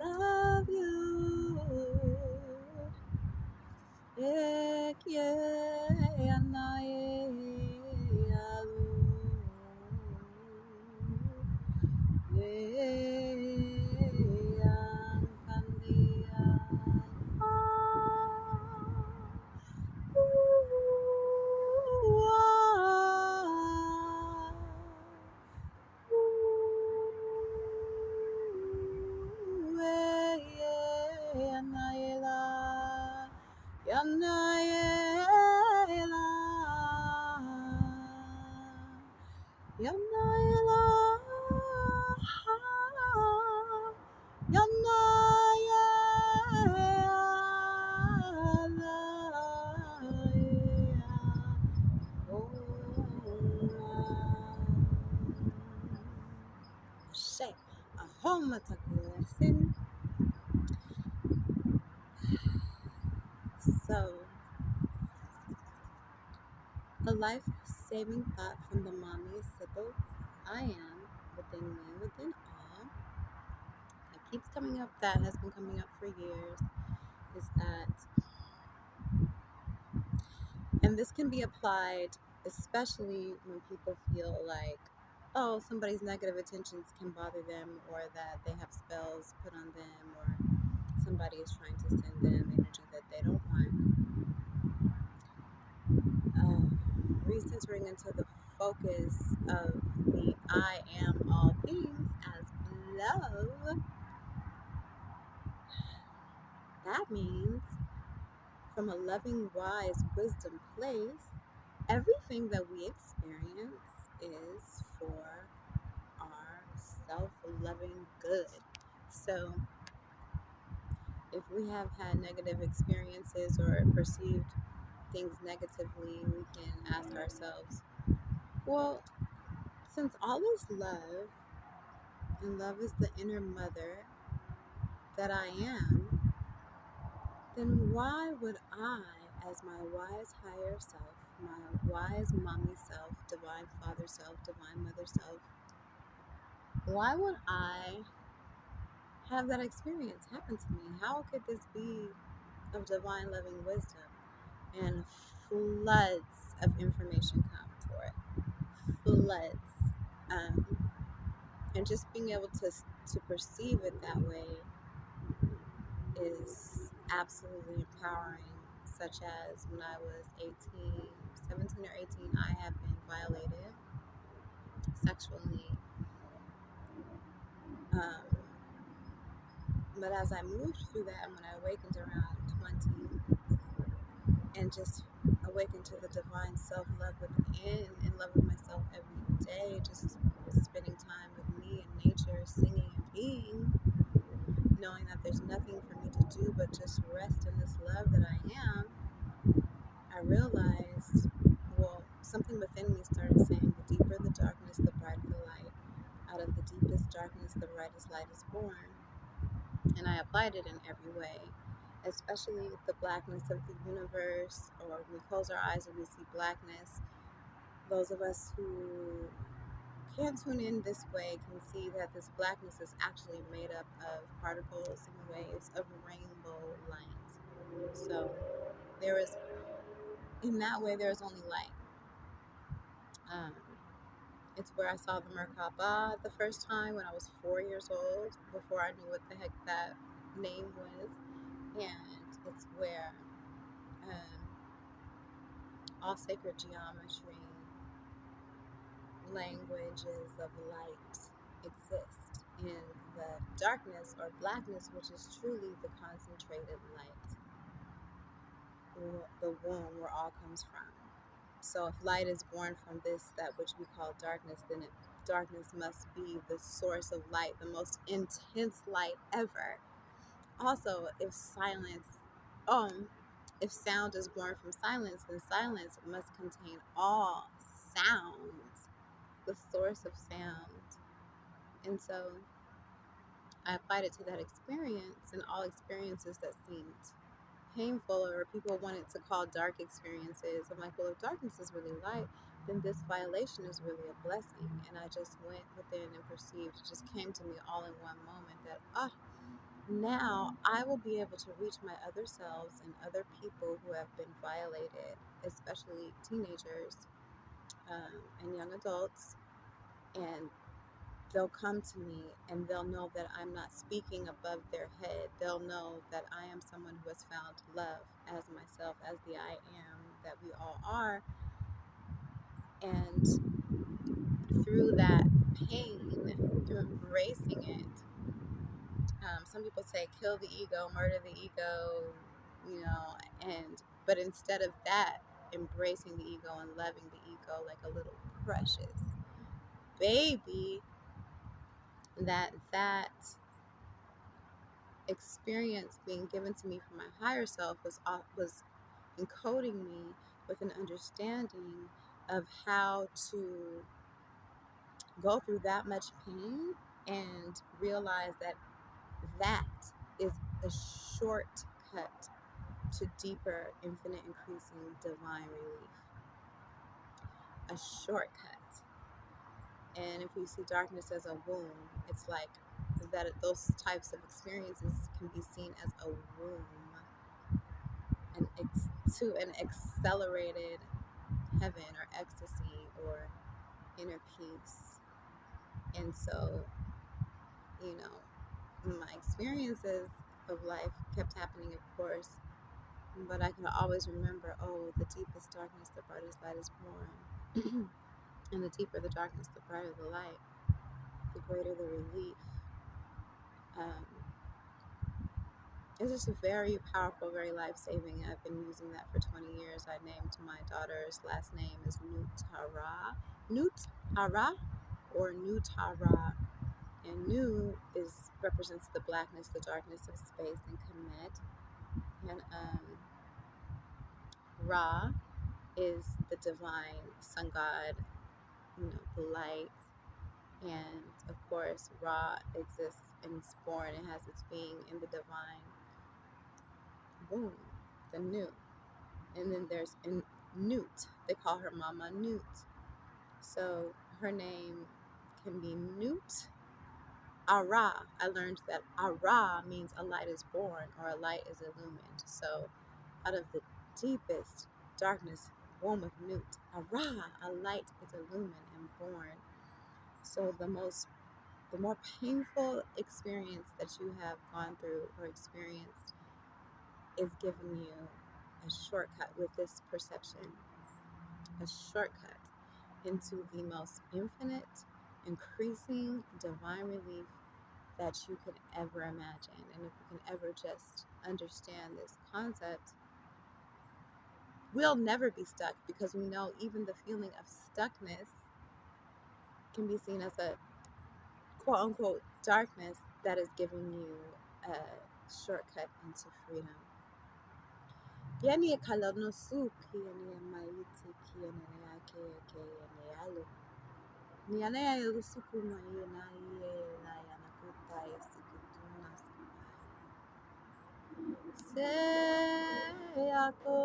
love you. Say a home lesson. So, a life-saving thought from the mommy Sybil I am within me, within all. That keeps coming up. That has been coming up for years. Is that, and this can be applied, especially when people feel like, oh, somebody's negative attentions can bother them, or that they have spells put on them, or somebody is trying to send them energy that they don't want. Recentering into the focus of the I am all things as love, that means from a loving, wise, wisdom place, everything that we experience is for our self-loving good. So if we have had negative experiences or perceived things negatively, we can ask ourselves, well, since all is love, and love is the inner mother that I am, then why would I, as my wise higher self, my wise mommy self, divine father self, divine mother self, why would I have that experience happen to me? How could this be of divine loving wisdom? And floods of information come for it. Floods. And just being able to perceive it that way is absolutely empowering, such as when I was 17 or 18, I have been violated sexually. But as I moved through that, when I awakened around 20 and just awakened to the divine self-love within and love with myself every day, just spending time with me and nature, singing and being, knowing that there's nothing for me to do but just rest in this love that I am, I realized, well, something within me started saying, the deeper the darkness, the brighter the light. Out of the deepest darkness, the brightest light is born. And I applied it in every way, especially the blackness of the universe, or when we close our eyes and we see blackness. Those of us who can tune in this way can see that this blackness is actually made up of particles and waves of rainbow light. So there is, in that way, there is only light. It's where I saw the Merkaba the first time when I was 4 years old, before I knew what the heck that name was. And it's where all sacred geometry, languages of light exist in the darkness or blackness, which is truly the concentrated light, the womb where all comes from. So if light is born from this, that which we call darkness, then darkness must be the source of light, the most intense light ever. Also, if sound is born from silence, then silence must contain all sound, the source of sound. And so I applied it to that experience, and all experiences that seemed painful or people wanted to call dark experiences. I'm like, well, if darkness is really light, then this violation is really a blessing. And I just went within and perceived, it just came to me all in one moment that, now I will be able to reach my other selves and other people who have been violated, especially teenagers and young adults, and they'll come to me and they'll know that I'm not speaking above their head. They'll know that I am someone who has found love as myself, as the I am that we all are. And through that pain, through embracing it, some people say kill the ego, murder the ego, but instead of that, embracing the ego and loving the ego like a little precious baby, that experience being given to me from my higher self was encoding me with an understanding of how to go through that much pain and realize that that is a shortcut to deeper, infinite, increasing divine relief. A shortcut. And if we see darkness as a womb, it's like that those types of experiences can be seen as a womb to an accelerated heaven or ecstasy or inner peace. And so, my experiences of life kept happening, of course, but I can always remember, the deepest darkness, the brightest light is born. And the deeper the darkness, the brighter the light, the greater the relief. It's just very powerful, very life-saving. I've been using that for 20 years. I named my daughter's last name is Nutara or Nutara. And Nu represents the blackness, the darkness of space, and Kemet. And Ra is the divine sun god, the light. And of course, Ra exists and it's born. It has its being in the divine womb, the Nu. And then there's Newt. They call her Mama Newt. So her name can be Newt Ara. I learned that Ara means a light is born or a light is illumined. So out of the deepest darkness, womb of Newt, Ara, a light is illumined and born. So the more painful experience that you have gone through or experienced is giving you a shortcut with this perception, a shortcut into the most infinite, increasing divine relief that you could ever imagine. And if you can ever just understand this concept, we'll never be stuck, because we know even the feeling of stuckness can be seen as a quote unquote darkness that is giving you a shortcut into freedom. Yani Akelah no suki yani maiti ki yani ake yani alu. Ni ane alu suku mai na ie la yana kuta yasikutuna se ako